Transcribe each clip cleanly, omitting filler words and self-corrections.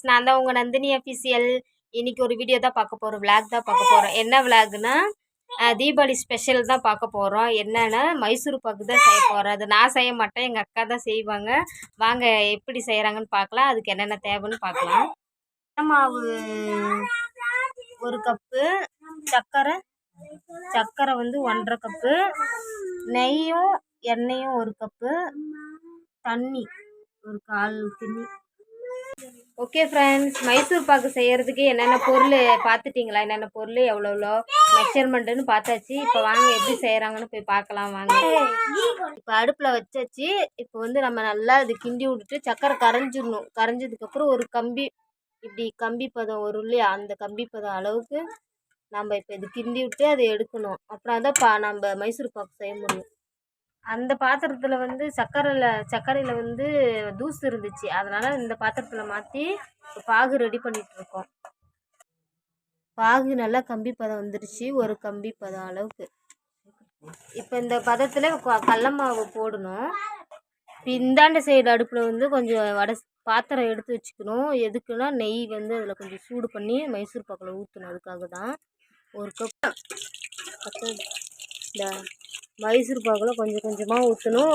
நான் தான் உங்கள் நந்தினி அஃபிஷியல். இன்னைக்கு ஒரு வீடியோ தான் பார்க்க போகிறோம், விளாக் தான் பார்க்க போகிறோம். என்ன விளாக்னா தீபாவளி ஸ்பெஷல் தான் பார்க்க போகிறோம். என்னென்னா மைசூர் பாக்கு தான் செய்ய போகிறோம். அது நான் செய்ய மாட்டேன், எங்கள் அக்கா தான் செய்வாங்க. வாங்க எப்படி செய்கிறாங்கன்னு பார்க்கலாம், அதுக்கு என்னென்ன தேவைன்னு பார்க்கலாம். மாவு 1 கப்பு, சர்க்கரை வந்து 1.5 கப்பு, நெய்யும் எண்ணெயும் 1 கப்பு, தண்ணி ஒரு 1/4 கிண்ணி. ஓகே ஃப்ரெண்ட்ஸ், மைசூர் பாக்கு செய்கிறதுக்கு என்னென்ன பொருள் பார்த்துட்டிங்களா? என்னென்ன பொருள் எவ்வளோ மெஷர்மெண்ட்டுன்னு பார்த்தாச்சு. இப்போ வாங்க எப்படி செய்கிறாங்கன்னு போய் பார்க்கலாம் வாங்க. இப்போ அடுப்பில் வச்சாச்சு. இப்போ வந்து நம்ம நல்லா இது கிண்டி விட்டுட்டு சக்கரை கரைஞ்சிடணும். கரைஞ்சதுக்கப்புறம் ஒரு கம்பி, இப்படி கம்பி பதம் வரும் இல்லையா, அந்த கம்பி பதம் அளவுக்கு நம்ம இப்போ இது கிண்டி விட்டு அதை எடுக்கணும். அப்புறம் தான் நம்ம மைசூர் பாக்கு செய்ய முடியும். அந்த பாத்திரத்தில் வந்து சர்க்கரையில் வந்து தூசு இருந்துச்சு, அதனால் இந்த பாத்திரத்தில் மாற்றி பாகு ரெடி பண்ணிகிட்ருக்கோம். பாகு நல்லா கம்பி பதம் வந்துடுச்சு, ஒரு கம்பி பதம் அளவுக்கு. இப்போ இந்த பதத்தில் கடல மாவு போடணும். இப்போ இந்தாண்ட சைடு அடுப்பில் வந்து கொஞ்சம் பாத்திரம் எடுத்து வச்சுக்கணும். எதுக்குன்னா நெய் வந்து அதில் கொஞ்சம் சூடு பண்ணி மைசூர் பாக்கில் ஊற்றணும். அதுக்காக தான் 1 கப் இந்த மைசூர் பாக்கில் கொஞ்சம் கொஞ்சமாக ஊற்றணும்.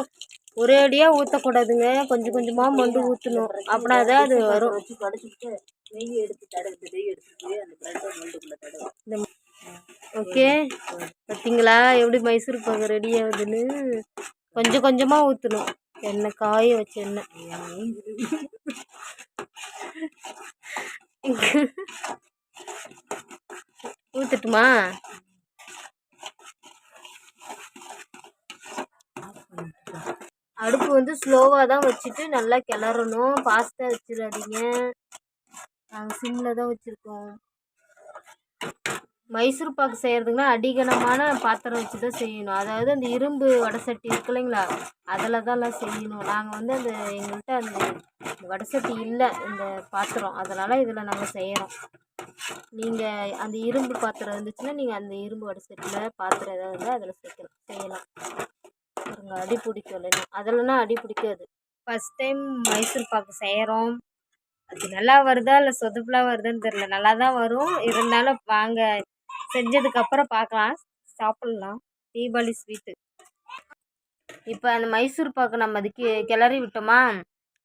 ஒரே அடியாக ஊற்றக்கூடாதுங்க, கொஞ்சம் கொஞ்சமாக மொண்டு ஊற்றணும். அப்படின்னா தான் அது வரும். ஓகே, பார்த்தீங்களா எப்படி மைசூர் பாக்கு ரெடி ஆகுதுன்னு? கொஞ்சம் கொஞ்சமாக ஊற்றணும். எண்ணெய் காய வச்ச எண்ணெய் ஊற்றட்டுமா? அடுப்பு வந்து ஸ்லோவாக தான் வச்சுட்டு நல்லா கிளறணும். ஃபாஸ்ட்டாக வச்சிடாதீங்க, நாங்கள் சிம்மில் தான் வச்சுருக்கோம். மைசூர் பாக்கு செய்கிறதுக்குனா அடிகனமான பாத்திரம் வச்சு தான் செய்யணும். அதாவது அந்த இரும்பு வடைசட்டி இருக்கு இல்லைங்களா, அதில் தான்லாம் செய்யணும். நாங்கள் வந்து எங்கள்கிட்ட அந்த வடைசட்டி இல்லை, இந்த பாத்திரம், அதனால் இதில் நாங்கள் செய்கிறோம். நீங்கள் அந்த இரும்பு பாத்திரம் இருந்துச்சுன்னா நீங்கள் அந்த இரும்பு வடைசட்டியில் பாத்திரம் ஏதாவது இருந்தால் அதில் செய்யலாம். பாருங்க, அடி பிடிக்கும். அதெல்லாம் அடி பிடிக்காது. ஃபஸ்ட் டைம் மைசூர் பாக்கு செய்கிறோம். அது நல்லா வருதா இல்லை சொதப்பலாக வருதுன்னு தெரியல. நல்லா தான் வரும். இருந்தாலும் வாங்க செஞ்சதுக்கப்புறம் பார்க்கலாம், சாப்பிட்லாம். தீபாவளி ஸ்வீட்டு. இப்போ அந்த மைசூர் பாக்கு நம்ம அதுக்கு கிளறி விட்டோமா,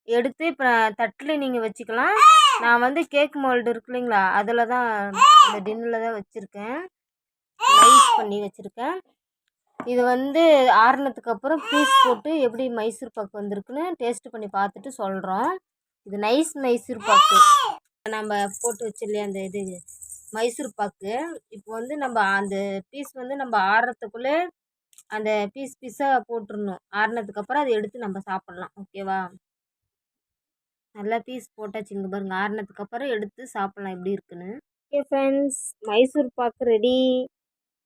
எடுத்து இப்போ தட்டில் நீங்கள் வச்சுக்கலாம். நான் வந்து கேக் மோல்டு இருக்கு இல்லைங்களா, அதில் தான் அந்த டின்னில் தான் வச்சுருக்கேன், நைஸ் பண்ணி வச்சுருக்கேன். இது வந்து ஆறுனதுக்கு அப்புறம் பீஸ் போட்டு எப்படி மைசூர் பாக்கு வந்திருக்குன்னு டேஸ்ட் பண்ணி பார்த்துட்டு சொல்கிறோம். இது நைஸ் மைசூர் பாக்கு நம்ம போட்டு வச்சு இல்லையா, அந்த இது மைசூர் பாக்கு. இப்போ வந்து நம்ம அந்த பீஸ் வந்து நம்ம ஆறுறதுக்குள்ளே அந்த பீஸாக போட்டுடணும். ஆறுனதுக்கப்புறம் அதை எடுத்து நம்ம சாப்பிட்லாம். ஓகேவா? நல்லா பீஸ் போட்டாச்சு. இங்கே பாருங்கள், ஆறுனதுக்கப்புறம் எடுத்து சாப்பிட்லாம் எப்படி இருக்குன்னு. Okay friends, Mysore pak ready.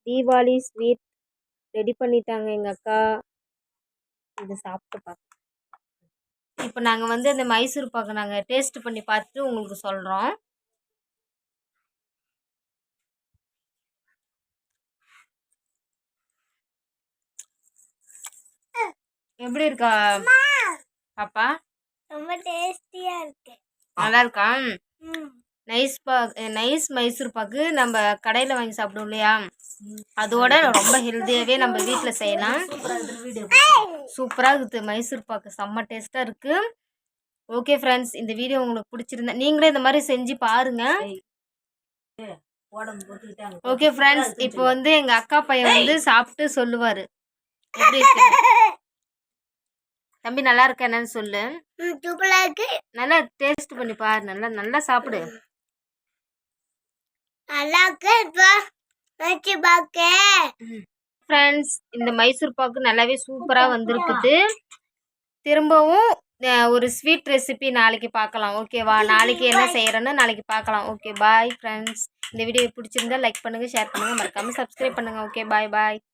Deepavali sweet ready பண்ணிட்டாங்க எங்கள் அக்கா. இதை சாப்பிட்டு பார்க்க. இப்போ நாங்கள் வந்து அந்த மைசூர் பாக்கு நாங்கள் டேஸ்ட் பண்ணி பார்த்துட்டு உங்களுக்கு சொல்கிறோம். எப்படி இருக்கா பாப்பா? ரொம்ப டேஸ்டியாக இருக்கு. நல்லா இருக்கா? நைஸ் மைசூர் பாக்கு நம்ம கடையில் வாங்கி சாப்பிடுவோம் இல்லையா, அதோட ரொம்ப ஹெல்த்தியாகவே நம்ம வீட்டில் செய்யலாம். சூப்பராக இருக்குது மைசூர் பாக்கு, செம்ம டேஸ்ட்டாக இருக்குது. ஓகே ஃப்ரெண்ட்ஸ், இந்த வீடியோ உங்களுக்கு பிடிச்சிருந்தா நீங்களே இந்த மாதிரி செஞ்சு பாருங்கள். ஓகே ஃப்ரெண்ட்ஸ், இப்போ வந்து எங்கள் அக்கா பையன் வந்து சாப்பிட்டு சொல்லுவார் எப்படி இருக்கு. தம்பி நல்லா இருக்கா என்னன்னு சொல்லு. சூப்பராக இருக்கு. நல்லா டேஸ்ட் பண்ணி பாரு, நல்லா சாப்பிடு. நல்லா இருக்கு ஃப்ரெண்ட்ஸ். இந்த மைசூர் பாக்கு நல்லாவே சூப்பராக வந்திருக்குது. திரும்பவும் ஒரு ஸ்வீட் ரெசிபி நாளைக்கு பார்க்கலாம். ஓகேவா? நாளைக்கு என்ன செய்கிறேன்னு நாளைக்கு பார்க்கலாம். Okay, bye friends. இந்த வீடியோ பிடிச்சிருந்தா லைக் பண்ணுங்கள், ஷேர் பண்ணுங்கள், மறக்காமல் சப்ஸ்கிரைப் பண்ணுங்கள். ஓகே, பாய்.